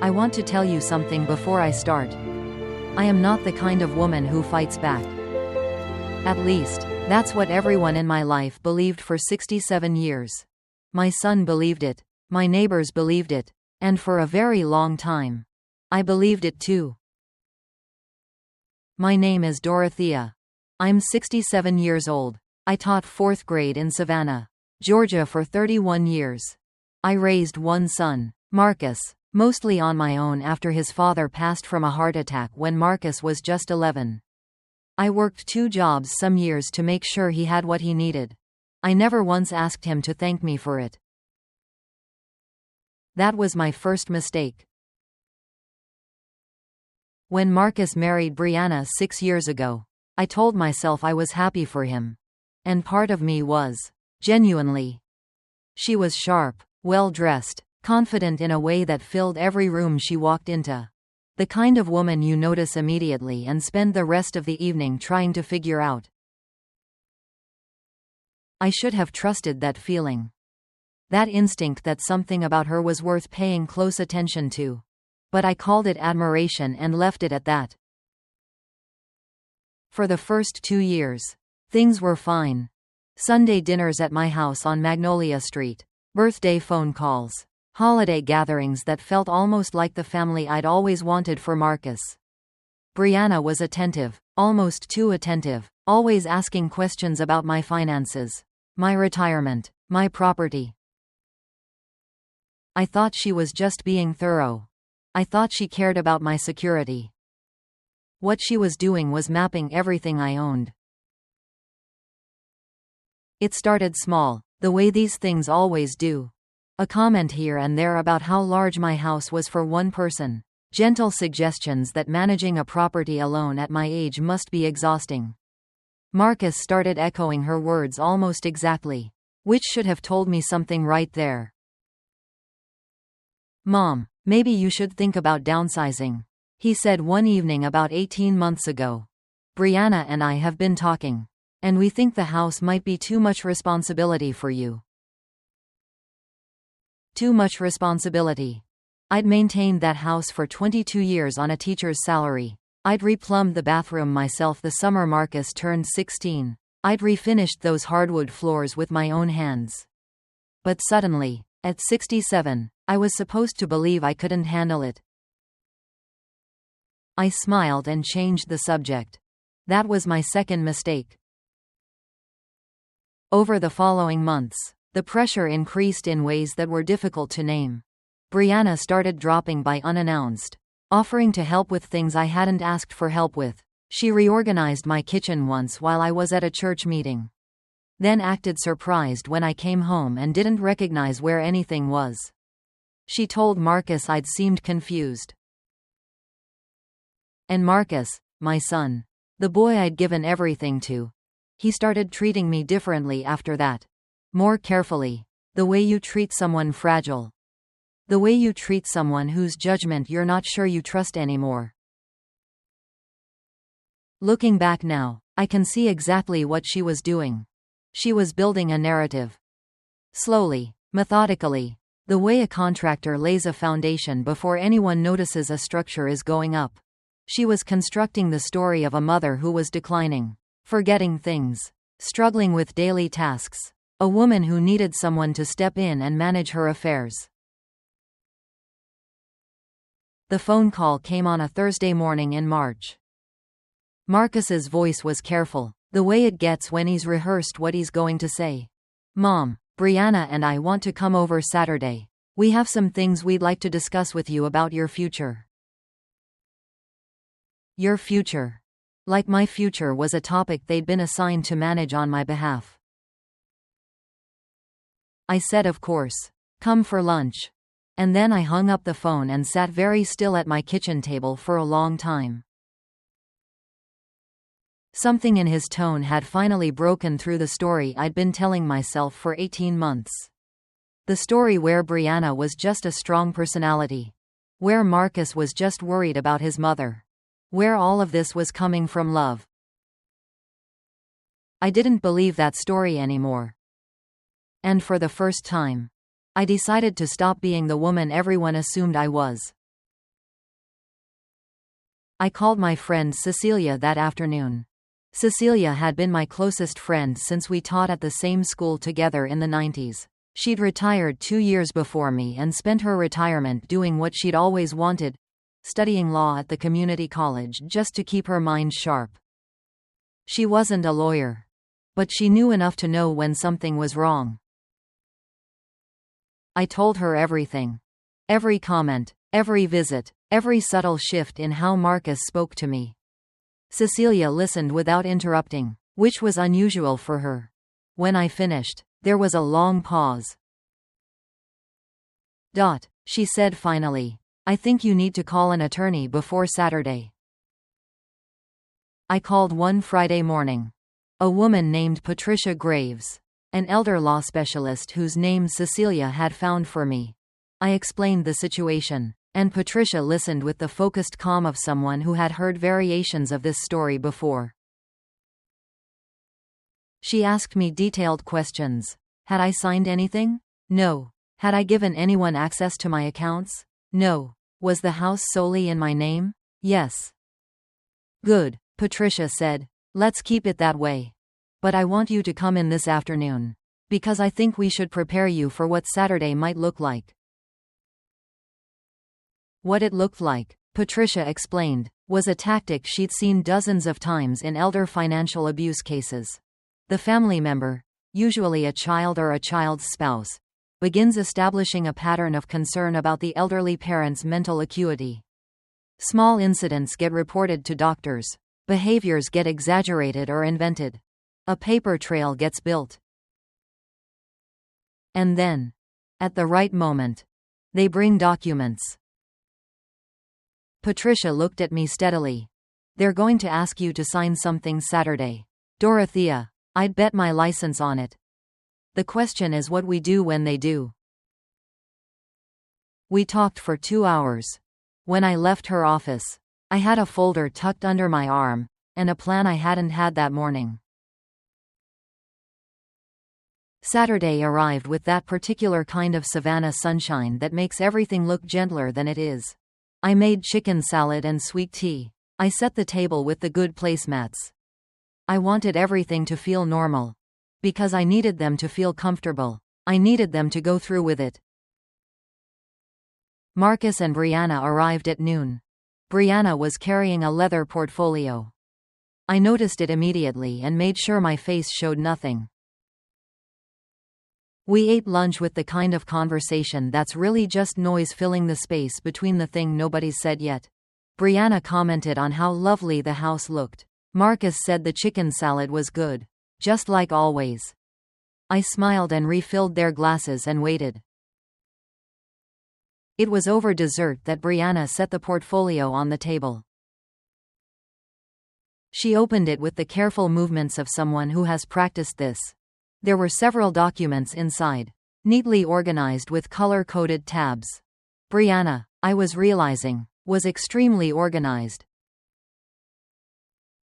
I want to tell you something before I start. I am not the kind of woman who fights back. At least, that's what everyone in my life believed for 67 years. My son believed it, my neighbors believed it, and for a very long time, I believed it too. My name is Dorothea. I'm 67 years old. I taught 4th grade in Savannah, Georgia for 31 years. I raised one son, Marcus, mostly on my own after his father passed from a heart attack when Marcus was just 11. I worked 2 jobs some years to make sure he had what he needed. I never once asked him to thank me for it. That was my first mistake. When Marcus married Brianna 6 years ago, I told myself I was happy for him. And part of me was. Genuinely. She was sharp, well-dressed, confident in a way that filled every room she walked into. The kind of woman you notice immediately and spend the rest of the evening trying to figure out. I should have trusted that feeling. That instinct that something about her was worth paying close attention to. But I called it admiration and left it at that. For the first 2 years, things were fine. Sunday dinners at my house on Magnolia Street, birthday phone calls, holiday gatherings that felt almost like the family I'd always wanted for Marcus. Brianna was attentive, almost too attentive, always asking questions about my finances, my retirement, my property. I thought she was just being thorough. I thought she cared about my security. What she was doing was mapping everything I owned. It started small, the way these things always do. A comment here and there about how large my house was for one person. Gentle suggestions that managing a property alone at my age must be exhausting. Marcus started echoing her words almost exactly. Which should have told me something right there. "Mom, maybe you should think about downsizing," he said one evening about 18 months ago. "Brianna and I have been talking, and we think the house might be too much responsibility for you." Too much responsibility. I'd maintained that house for 22 years on a teacher's salary. I'd replumbed the bathroom myself the summer Marcus turned 16. I'd refinished those hardwood floors with my own hands. But suddenly, at 67, I was supposed to believe I couldn't handle it. I smiled and changed the subject. That was my second mistake. Over the following months, the pressure increased in ways that were difficult to name. Brianna started dropping by unannounced, offering to help with things I hadn't asked for help with. She reorganized my kitchen once while I was at a church meeting. Then acted surprised when I came home and didn't recognize where anything was. She told Marcus I'd seemed confused. And Marcus, my son, the boy I'd given everything to, he started treating me differently after that. More carefully. The way you treat someone fragile. The way you treat someone whose judgment you're not sure you trust anymore. Looking back now, I can see exactly what she was doing. She was building a narrative. Slowly, methodically, the way a contractor lays a foundation before anyone notices a structure is going up. She was constructing the story of a mother who was declining, forgetting things, struggling with daily tasks. A woman who needed someone to step in and manage her affairs. The phone call came on a Thursday morning in March. Marcus's voice was careful, the way it gets when he's rehearsed what he's going to say. "Mom, Brianna and I want to come over Saturday. We have some things we'd like to discuss with you about your future." Your future. Like my future was a topic they'd been assigned to manage on my behalf. I said of course. Come for lunch. And then I hung up the phone and sat very still at my kitchen table for a long time. Something in his tone had finally broken through the story I'd been telling myself for 18 months. The story where Brianna was just a strong personality. Where Marcus was just worried about his mother. Where all of this was coming from love. I didn't believe that story anymore. And for the first time, I decided to stop being the woman everyone assumed I was. I called my friend Cecilia that afternoon. Cecilia had been my closest friend since we taught at the same school together in the 90s. She'd retired 2 years before me and spent her retirement doing what she'd always wanted, studying law at the community college just to keep her mind sharp. She wasn't a lawyer, but she knew enough to know when something was wrong. I told her everything. Every comment, every visit, every subtle shift in how Marcus spoke to me. Cecilia listened without interrupting, which was unusual for her. When I finished, there was a long pause. She said finally, "I think you need to call an attorney before Saturday." I called one Friday morning. A woman named Patricia Graves, an elder law specialist whose name Cecilia had found for me. I explained the situation, and Patricia listened with the focused calm of someone who had heard variations of this story before. She asked me detailed questions. Had I signed anything? No. Had I given anyone access to my accounts? No. Was the house solely in my name? Yes. Good, Patricia said. Let's keep it that way. But I want you to come in this afternoon, because I think we should prepare you for what Saturday might look like. What it looked like, Patricia explained, was a tactic she'd seen dozens of times in elder financial abuse cases. The family member, usually a child or a child's spouse, begins establishing a pattern of concern about the elderly parent's mental acuity. Small incidents get reported to doctors. Behaviors get exaggerated or invented. A paper trail gets built. And then, at the right moment, they bring documents. Patricia looked at me steadily. They're going to ask you to sign something Saturday. Dorothea, I'd bet my license on it. The question is what we do when they do. We talked for 2 hours. When I left her office, I had a folder tucked under my arm, and a plan I hadn't had that morning. Saturday arrived with that particular kind of Savannah sunshine that makes everything look gentler than it is. I made chicken salad and sweet tea. I set the table with the good placemats. I wanted everything to feel normal. Because I needed them to feel comfortable. I needed them to go through with it. Marcus and Brianna arrived at noon. Brianna was carrying a leather portfolio. I noticed it immediately and made sure my face showed nothing. We ate lunch with the kind of conversation that's really just noise filling the space between the thing nobody's said yet. Brianna commented on how lovely the house looked. Marcus said the chicken salad was good. Just like always. I smiled and refilled their glasses and waited. It was over dessert that Brianna set the portfolio on the table. She opened it with the careful movements of someone who has practiced this. There were several documents inside, neatly organized with color-coded tabs. Brianna, I was realizing, was extremely organized.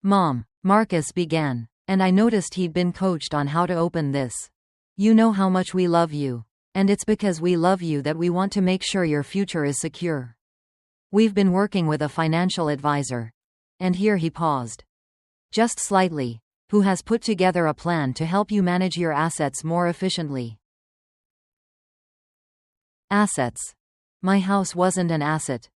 Mom, Marcus began, and I noticed he'd been coached on how to open this. You know how much we love you, and it's because we love you that we want to make sure your future is secure. We've been working with a financial advisor. And here he paused. Just slightly. Who has put together a plan to help you manage your assets more efficiently. Assets. My house wasn't an asset.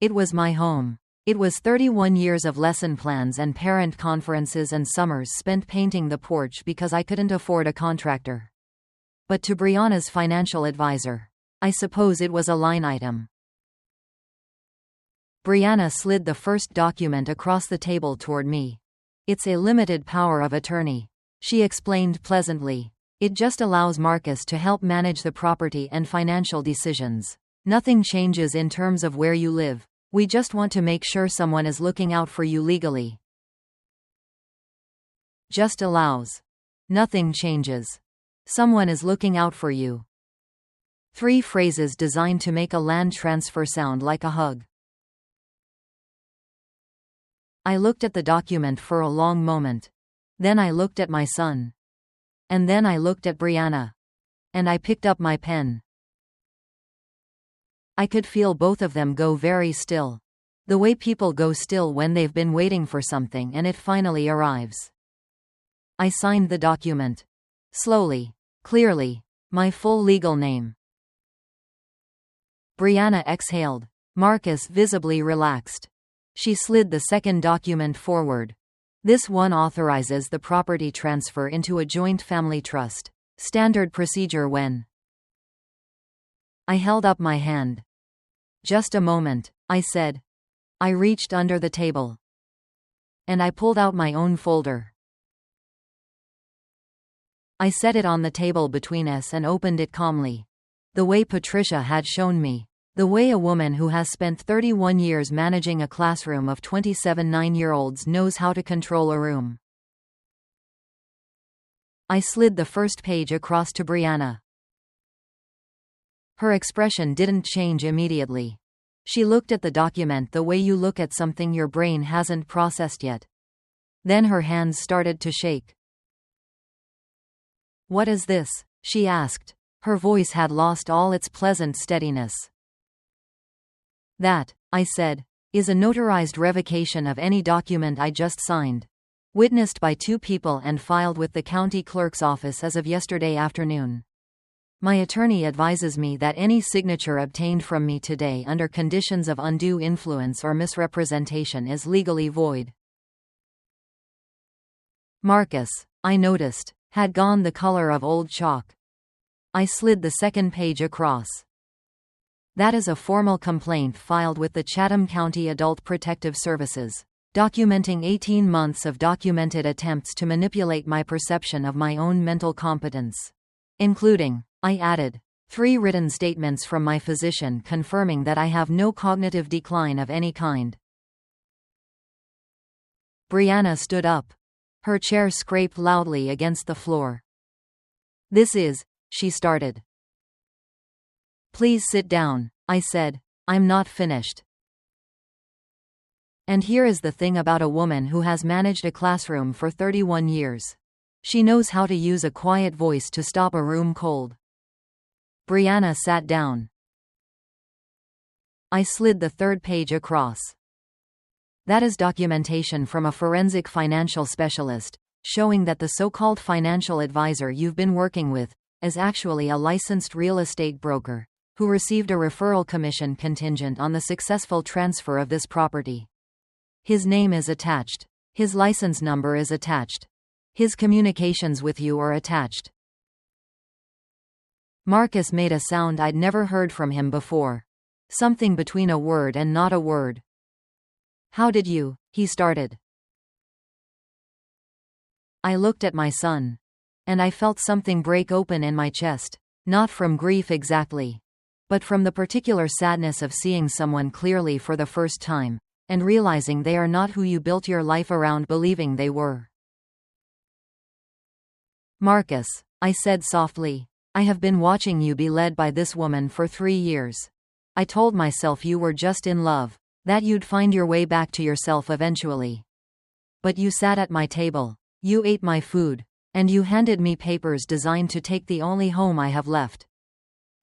It was my home. It was 31 years of lesson plans and parent conferences and summers spent painting the porch because I couldn't afford a contractor. But to Brianna's financial advisor, I suppose it was a line item. Brianna slid the first document across the table toward me. It's a limited power of attorney, she explained pleasantly. It just allows Marcus to help manage the property and financial decisions. Nothing changes in terms of where you live. We just want to make sure someone is looking out for you legally. Just allows. Nothing changes. Someone is looking out for you. 3 phrases designed to make a land transfer sound like a hug. I looked at the document for a long moment. Then I looked at my son. And then I looked at Brianna. And I picked up my pen. I could feel both of them go very still. The way people go still when they've been waiting for something and it finally arrives. I signed the document. Slowly. Clearly. My full legal name. Brianna exhaled. Marcus visibly relaxed. She slid the second document forward. This one authorizes the property transfer into a joint family trust. Standard procedure when. I held up my hand. Just a moment, I said. I reached under the table. And I pulled out my own folder. I set it on the table between us and opened it calmly. The way Patricia had shown me. The way a woman who has spent 31 years managing a classroom of 27 9-year-olds knows how to control a room. I slid the first page across to Brianna. Her expression didn't change immediately. She looked at the document the way you look at something your brain hasn't processed yet. Then her hands started to shake. "What is this?" she asked. Her voice had lost all its pleasant steadiness. "That," I said, "is a notarized revocation of any document I just signed. Witnessed by 2 people and filed with the county clerk's office as of yesterday afternoon. My attorney advises me that any signature obtained from me today under conditions of undue influence or misrepresentation is legally void." Marcus, I noticed, had gone the color of old chalk. I slid the second page across. "That is a formal complaint filed with the Chatham County Adult Protective Services, documenting 18 months of documented attempts to manipulate my perception of my own mental competence. Including," I added, "3 written statements from my physician confirming that I have no cognitive decline of any kind." Brianna stood up. Her chair scraped loudly against the floor. "This is," she started. "Please sit down," I said. "I'm not finished. And here is the thing about a woman who has managed a classroom for 31 years. She knows how to use a quiet voice to stop a room cold." Brianna sat down. I slid the third page across. "That is documentation from a forensic financial specialist, showing that the so-called financial advisor you've been working with is actually a licensed real estate broker who received a referral commission contingent on the successful transfer of this property. His name is attached. His license number is attached. His communications with you are attached." Marcus made a sound I'd never heard from him before. Something between a word and not a word. "How did you," he started. I looked at my son. And I felt something break open in my chest, not from grief exactly, but from the particular sadness of seeing someone clearly for the first time, and realizing they are not who you built your life around believing they were. "Marcus," I said softly, "I have been watching you be led by this woman for 3 years. I told myself you were just in love, that you'd find your way back to yourself eventually. But you sat at my table, you ate my food, and you handed me papers designed to take the only home I have left.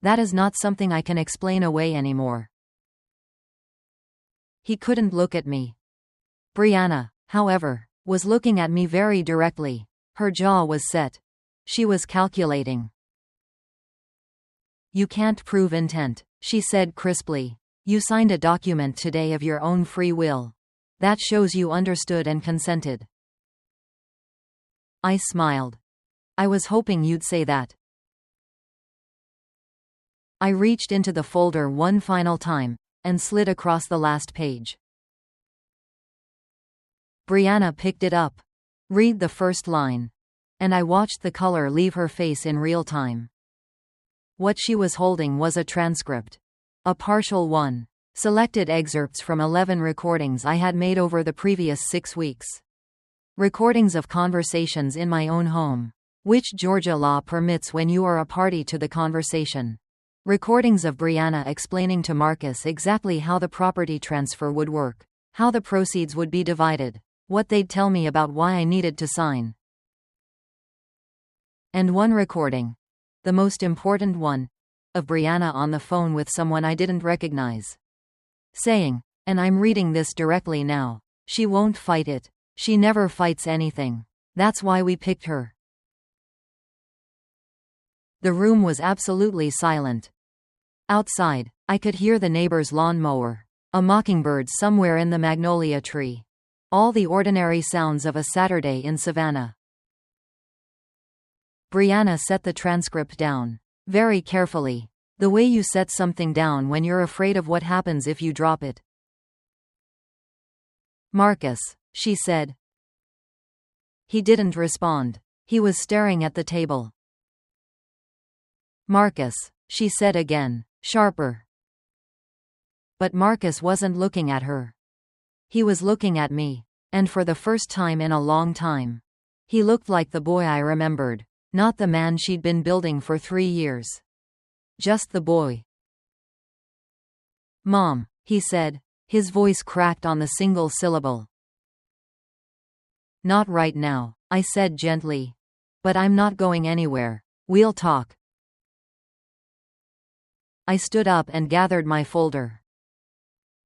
That is not something I can explain away anymore." He couldn't look at me. Brianna, however, was looking at me very directly. Her jaw was set. She was calculating. "You can't prove intent," she said crisply. "You signed a document today of your own free will. That shows you understood and consented." I smiled. "I was hoping you'd say that." I reached into the folder one final time, and slid across the last page. Brianna picked it up. "Read the first line." And I watched the color leave her face in real time. What she was holding was a transcript. A partial one. Selected excerpts from 11 recordings I had made over the previous 6 weeks. Recordings of conversations in my own home, which Georgia law permits when you are a party to the conversation. Recordings of Brianna explaining to Marcus exactly how the property transfer would work, how the proceeds would be divided, what they'd tell me about why I needed to sign. And one recording, the most important one, of Brianna on the phone with someone I didn't recognize. Saying, And I'm reading this directly now. She won't fight it. She never fights anything. That's why we picked her. The room was absolutely silent. Outside, I could hear the neighbor's lawnmower, a mockingbird somewhere in the magnolia tree. All the ordinary sounds of a Saturday in Savannah. Brianna set the transcript down. Very carefully. The way you set something down when you're afraid of what happens if you drop it. Marcus, she said. He didn't respond. He was staring at the table. Marcus, she said again, sharper. But Marcus wasn't looking at her. He was looking at me. And for the first time in a long time. He looked like the boy I remembered, not the man she'd been building for 3 years. Just the boy. Mom, he said, his voice cracked on the single syllable. Not right now, I said gently. But I'm not going anywhere. We'll talk. I stood up and gathered my folder.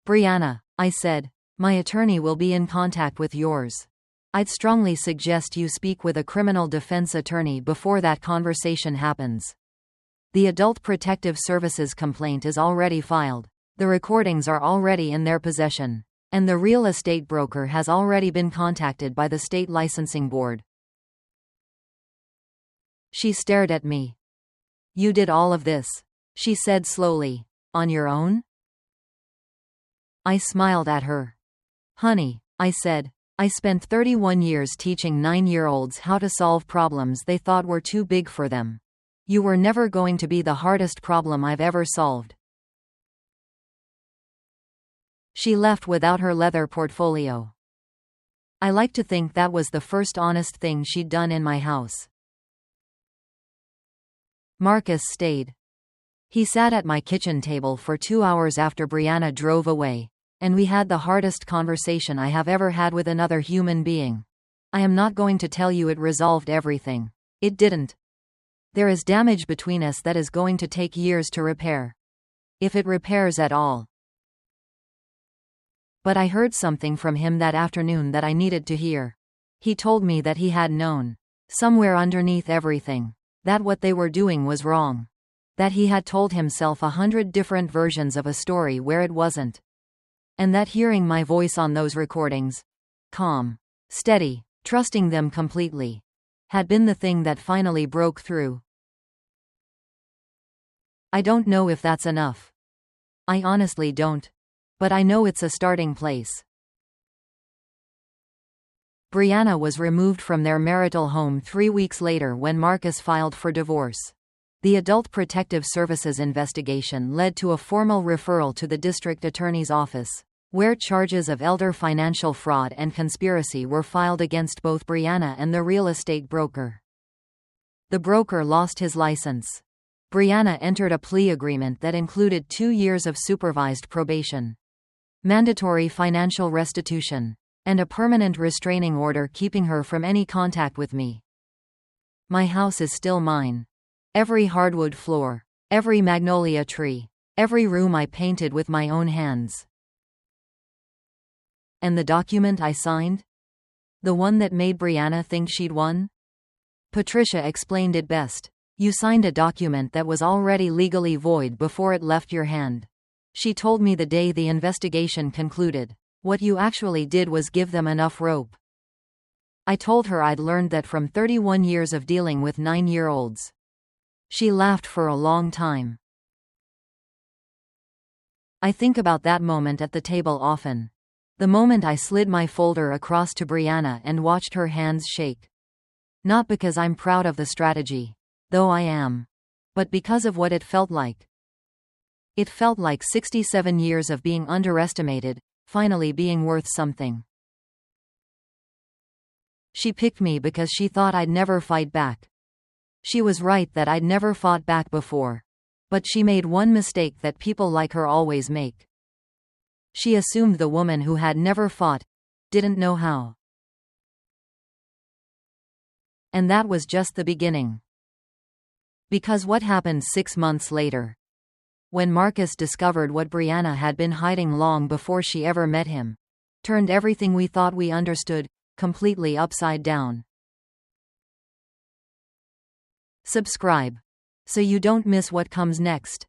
Brianna, I said, my attorney will be in contact with yours. I'd strongly suggest you speak with a criminal defense attorney before that conversation happens. The Adult Protective Services complaint is already filed. The recordings are already in their possession. And the real estate broker has already been contacted by the state licensing board. She stared at me. You did all of this, she said slowly, on your own? I smiled at her. Honey, I said, I spent 31 years teaching 9-year-olds how to solve problems they thought were too big for them. You were never going to be the hardest problem I've ever solved. She left without her leather portfolio. I like to think that was the first honest thing she'd done in my house. Marcus stayed. He sat at my kitchen table for 2 hours after Brianna drove away. And we had the hardest conversation I have ever had with another human being. I am not going to tell you it resolved everything. It didn't. There is damage between us that is going to take years to repair. If it repairs at all. But I heard something from him that afternoon that I needed to hear. He told me that he had known, somewhere underneath everything, that what they were doing was wrong. That he had told himself 100 different versions of a story where it wasn't. And that hearing my voice on those recordings, calm, steady, trusting them completely, had been the thing that finally broke through. I don't know if that's enough. I honestly don't. But I know it's a starting place. Brianna was removed from their marital home 3 weeks later when Marcus filed for divorce. The Adult Protective Services investigation led to a formal referral to the district attorney's office, where charges of elder financial fraud and conspiracy were filed against both Brianna and the real estate broker. The broker lost his license. Brianna entered a plea agreement that included 2 years of supervised probation, mandatory financial restitution, and a permanent restraining order keeping her from any contact with me. My house is still mine. Every hardwood floor, every magnolia tree, every room I painted with my own hands. And the document I signed? The one that made Brianna think she'd won? Patricia explained it best. You signed a document that was already legally void before it left your hand. She told me the day the investigation concluded. What you actually did was give them enough rope. I told her I'd learned that from 31 years of dealing with 9-year-olds. She laughed for a long time. I think about that moment at the table often. The moment I slid my folder across to Brianna and watched her hands shake. Not because I'm proud of the strategy, though I am, but because of what it felt like. It felt like 67 years of being underestimated, finally being worth something. She picked me because she thought I'd never fight back. She was right that I'd never fought back before. But she made one mistake that people like her always make. She assumed the woman who had never fought didn't know how. And that was just the beginning. Because what happened 6 months later? When Marcus discovered what Brianna had been hiding long before she ever met him. Turned everything we thought we understood completely upside down. Subscribe so you don't miss what comes next.